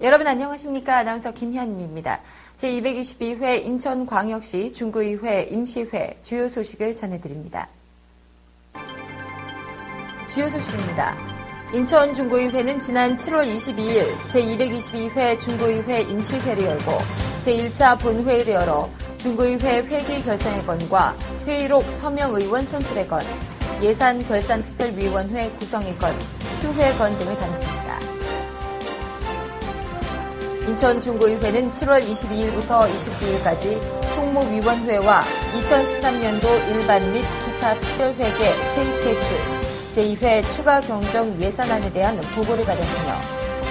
여러분 안녕하십니까? 아나운서 김현미입니다. 제222회 인천광역시 중구의회 임시회 주요 소식을 전해드립니다. 주요 소식입니다. 인천 중구의회는 지난 7월 22일 제222회 중구의회 임시회를 열고 제1차 본회의를 열어 중구의회 회기 결정의 건과 회의록 서명 의원 선출의 건, 예산 결산 특별위원회 구성의 건, 휴회 건 등을 다뤘습니다. 인천 중구의회는 7월 22일부터 29일까지 총무위원회와 2013년도 일반 및 기타 특별회계 세입세출 제2회 추가 경정 예산안에 대한 보고를 받았으며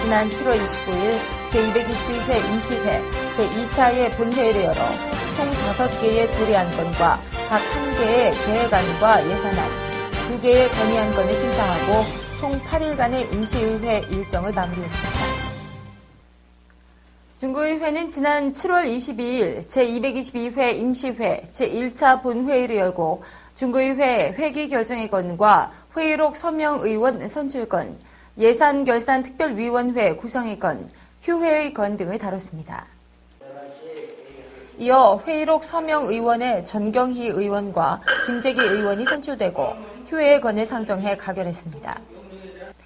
지난 7월 29일 제222회 임시회 제2차의 본회의를 열어 총 5개의 조례안건과 각 1개의 계획안과 예산안, 2개의 건의안건을 심사하고 총 8일간의 임시의회 일정을 마무리했습니다. 중구의회는 지난 7월 22일 제222회 임시회 제1차 본회의를 열고 중구의회 회기 결정의 건과 회의록 서명 의원 선출 건, 예산 결산 특별위원회 구성의 건, 휴회의 건 등을 다뤘습니다. 이어 회의록 서명 의원의 전경희 의원과 김재기 의원이 선출되고 휴회의 건을 상정해 가결했습니다.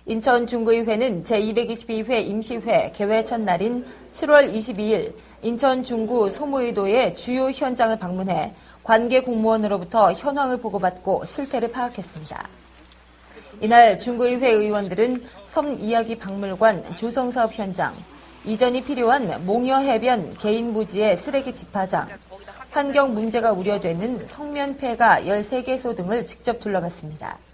인천 중구의회는 제222회 임시회 개회 첫날인 7월 22일 인천 중구 소무의도의 주요 현장을 방문해 관계 공무원으로부터 현황을 보고받고 실태를 파악했습니다. 이날 중구의회 의원들은 섬 이야기 박물관 조성사업 현장, 이전이 필요한 몽여해변 개인 부지의 쓰레기 집화장, 환경 문제가 우려되는 성면 폐가 13개소 등을 직접 둘러봤습니다.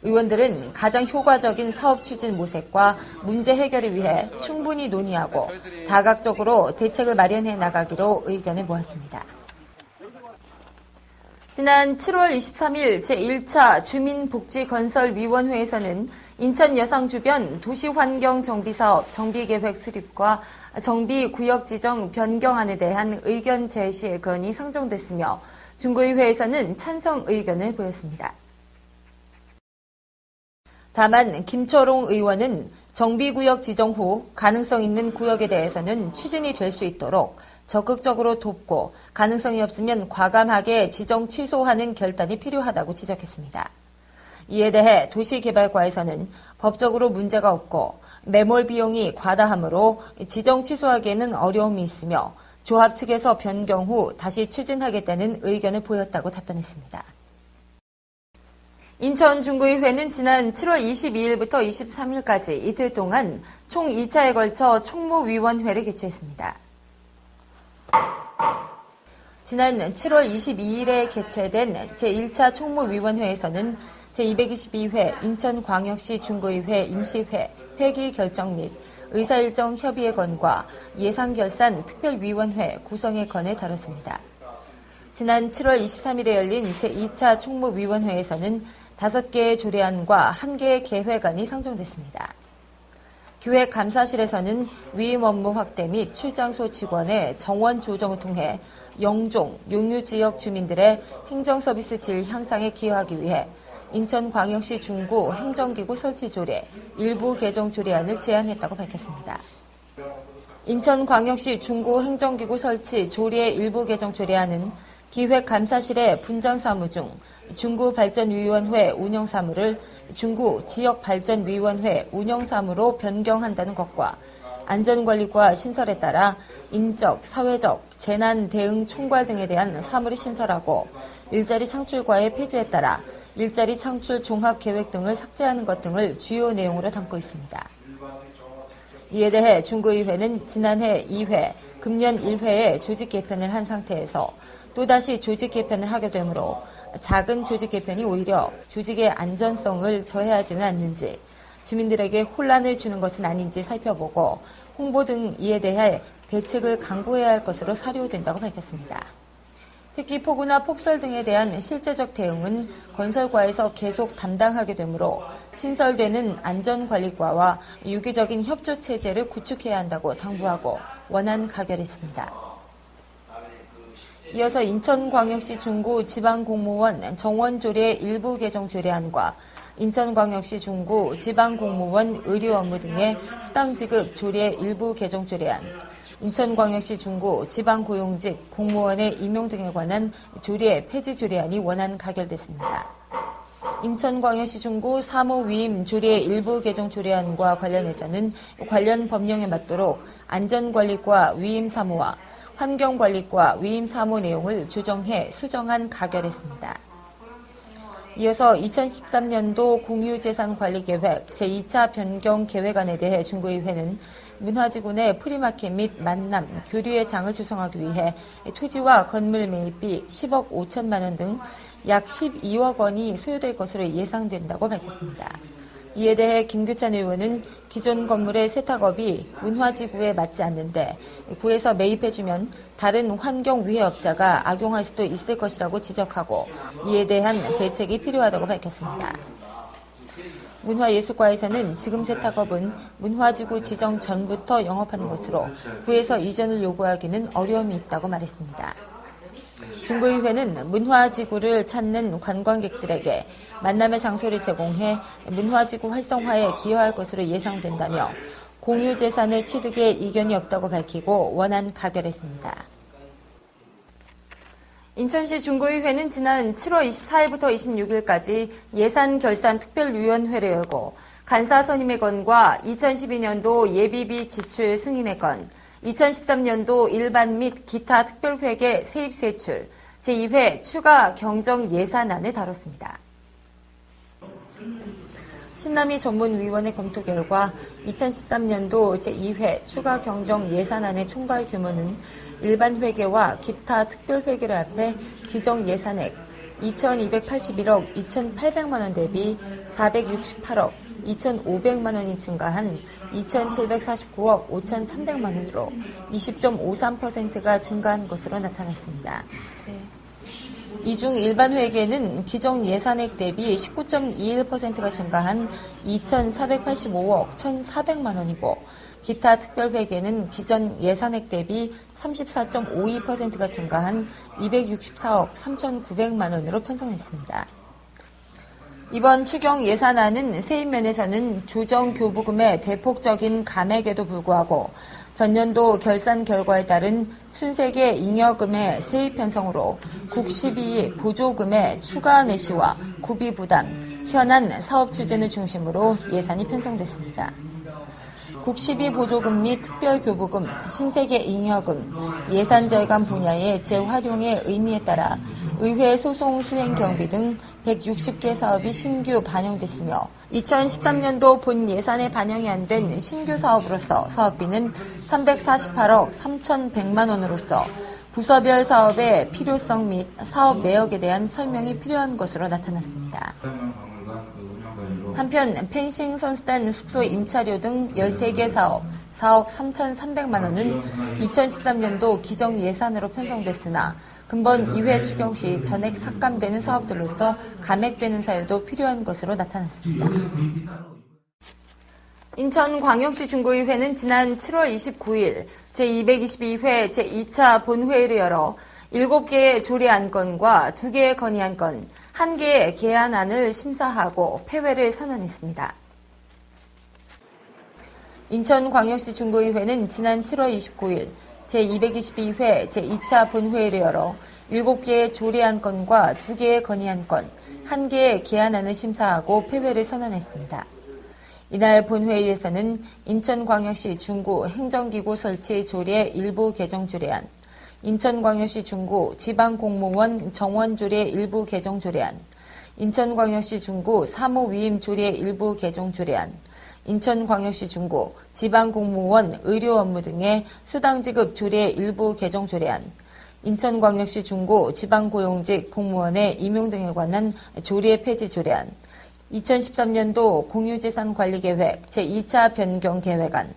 의원들은 가장 효과적인 사업 추진 모색과 문제 해결을 위해 충분히 논의하고 다각적으로 대책을 마련해 나가기로 의견을 모았습니다. 지난 7월 23일 제1차 주민복지건설위원회에서는 인천 여상 주변 도시환경정비사업 정비계획 수립과 정비구역 지정 변경안에 대한 의견 제시 건이 상정됐으며 중구의회에서는 찬성 의견을 보였습니다. 다만 김초롱 의원은 정비구역 지정 후 가능성 있는 구역에 대해서는 추진이 될 수 있도록 적극적으로 돕고 가능성이 없으면 과감하게 지정 취소하는 결단이 필요하다고 지적했습니다. 이에 대해 도시개발과에서는 법적으로 문제가 없고 매몰 비용이 과다하므로 지정 취소하기에는 어려움이 있으며 조합 측에서 변경 후 다시 추진하겠다는 의견을 보였다고 답변했습니다. 인천 중구의회는 지난 7월 22일부터 23일까지 이틀 동안 총 2차에 걸쳐 총무위원회를 개최했습니다. 지난 7월 22일에 개최된 제1차 총무위원회에서는 제222회 인천광역시 중구의회 임시회 회기 결정 및 의사일정 협의의 건과 예산결산 특별위원회 구성의 건을 다뤘습니다. 지난 7월 23일에 열린 제2차 총무위원회에서는 5개의 조례안과 1개의 계획안이 상정됐습니다. 기획감사실에서는 위임 업무 확대 및 출장소 직원의 정원 조정을 통해 영종, 용유지역 주민들의 행정서비스 질 향상에 기여하기 위해 인천광역시 중구 행정기구 설치 조례 일부 개정 조례안을 제안했다고 밝혔습니다. 인천광역시 중구 행정기구 설치 조례 일부 개정 조례안은 기획감사실의 분장사무 중 중구발전위원회 운영사무를 중구지역발전위원회 운영사무로 변경한다는 것과 안전관리과 신설에 따라 인적, 사회적, 재난 대응 총괄 등에 대한 사무를 신설하고 일자리 창출과의 폐지에 따라 일자리 창출 종합계획 등을 삭제하는 것 등을 주요 내용으로 담고 있습니다. 이에 대해 중구의회는 지난해 2회, 금년 1회에 조직 개편을 한 상태에서 또다시 조직 개편을 하게 되므로 작은 조직 개편이 오히려 조직의 안전성을 저해하지는 않는지, 주민들에게 혼란을 주는 것은 아닌지 살펴보고 홍보 등 이에 대해 대책을 강구해야 할 것으로 사료된다고 밝혔습니다. 특히 폭우나 폭설 등에 대한 실제적 대응은 건설과에서 계속 담당하게 되므로 신설되는 안전관리과와 유기적인 협조체제를 구축해야 한다고 당부하고 원안 가결했습니다. 이어서 인천광역시 중구 지방공무원 정원조례 일부 개정 조례안과 인천광역시 중구 지방공무원 의료 업무 등의 수당 지급 조례 일부 개정 조례안, 인천광역시 중구 지방고용직 공무원의 임용 등에 관한 조례 폐지 조례안이 원안 가결됐습니다. 인천광역시 중구 사무위임 조례 일부 개정 조례안과 관련해서는 관련 법령에 맞도록 안전관리과 위임사무와 환경관리과 위임사무 내용을 조정해 수정안 가결했습니다. 이어서 2013년도 공유재산관리계획 제2차 변경 계획안에 대해 중구의회는 문화지구 내 프리마켓 및 만남, 교류의 장을 조성하기 위해 토지와 건물 매입비 10억 5천만 원 등 약 12억 원이 소요될 것으로 예상된다고 밝혔습니다. 이에 대해 김규찬 의원은 기존 건물의 세탁업이 문화지구에 맞지 않는데 구에서 매입해주면 다른 환경위해업자가 악용할 수도 있을 것이라고 지적하고 이에 대한 대책이 필요하다고 밝혔습니다. 문화예술과에서는 지금 세탁업은 문화지구 지정 전부터 영업하는 것으로 구에서 이전을 요구하기는 어려움이 있다고 말했습니다. 중구의회는 문화지구를 찾는 관광객들에게 만남의 장소를 제공해 문화지구 활성화에 기여할 것으로 예상된다며 공유재산의 취득에 이견이 없다고 밝히고 원안 가결했습니다. 인천시 중구의회는 지난 7월 24일부터 26일까지 예산결산특별위원회를 열고 간사 선임의 건과 2012년도 예비비 지출 승인의 건, 2013년도 일반 및 기타 특별회계 세입세출, 제2회 추가 경정 예산안을 다뤘습니다. 신남희 전문위원회 검토 결과 2013년도 제2회 추가 경정 예산안의 총괄 규모는 일반 회계와 기타 특별회계를 합해 규정 예산액 2,281억 2,800만 원 대비 468억 2,500만 원이 증가한 2,749억 5,300만 원으로 20.53%가 증가한 것으로 나타났습니다. 이 중 일반 회계는 기정 예산액 대비 19.21%가 증가한 2,485억 1,400만 원이고 기타 특별회계는 기존 예산액 대비 34.52%가 증가한 264억 3,900만 원으로 편성했습니다. 이번 추경 예산안은 세입 면에서는 조정 교부금의 대폭적인 감액에도 불구하고 전년도 결산 결과에 따른 순세계 잉여금의 세입 편성으로 국시비 보조금의 추가 내시와 구비 부담, 현안 사업 추진을 중심으로 예산이 편성됐습니다. 국시비 보조금 및 특별교부금, 신세계 잉여금, 예산 절감 분야의 재활용의 의미에 따라 의회 소송 수행 경비 등 160개 사업이 신규 반영됐으며 2013년도 본 예산에 반영이 안 된 신규 사업으로서 사업비는 348억 3,100만 원으로서 부서별 사업의 필요성 및 사업 내역에 대한 설명이 필요한 것으로 나타났습니다. 한편 펜싱 선수단 숙소 임차료 등 13개 사업 4억 3,300만 원은 2013년도 기정 예산으로 편성됐으나 금번 2회 추경 시 전액 삭감되는 사업들로서 감액되는 사유도 필요한 것으로 나타났습니다. 인천광역시 중구의회는 지난 7월 29일 제222회 제2차 본회의를 열어 7개의 조례 안건과 2개의 건의 안건, 1개의 개안안을 심사하고 폐회를 선언했습니다. 인천광역시 중구의회는 지난 7월 29일 제222회 제2차 본회의를 열어 7개의 조례 안건과 2개의 건의 안건, 1개의 개안안을 심사하고 폐회를 선언했습니다. 이날 본회의에서는 인천광역시 중구 행정기구 설치 조례 일부 개정 조례안, 인천광역시 중구 지방공무원 정원조례 일부 개정 조례안, 인천광역시 중구 사무위임 조례 일부 개정 조례안, 인천광역시 중구 지방공무원 의료 업무 등의 수당지급 조례 일부 개정 조례안, 인천광역시 중구 지방고용직 공무원의 임용 등에 관한 조례 폐지 조례안, 2013년도 공유재산관리계획 제2차 변경 계획안,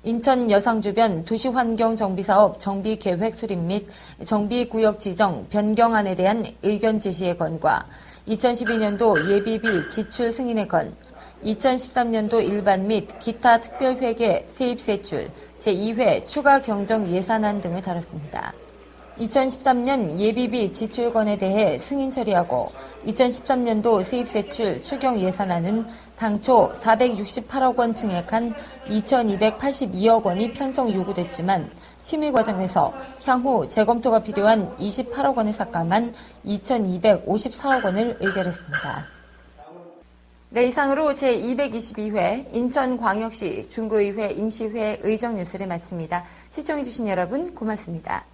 인천 여상 주변 도시환경정비사업 정비계획 수립 및 정비구역 지정 변경안에 대한 의견 제시의 건과 2012년도 예비비 지출 승인의 건, 2013년도 일반 및 기타 특별회계 세입세출 제2회 추가 경정 예산안 등을 다뤘습니다. 2013년 예비비 지출건에 대해 승인 처리하고 2013년도 세입세출 추경 예산안은 당초 468억 원 증액한 2,282억 원이 편성 요구됐지만 심의 과정에서 향후 재검토가 필요한 28억 원을 삭감한 2,254억 원을 의결했습니다. 네, 이상으로 제222회 인천광역시 중구의회 임시회 의정 뉴스를 마칩니다. 시청해주신 여러분 고맙습니다.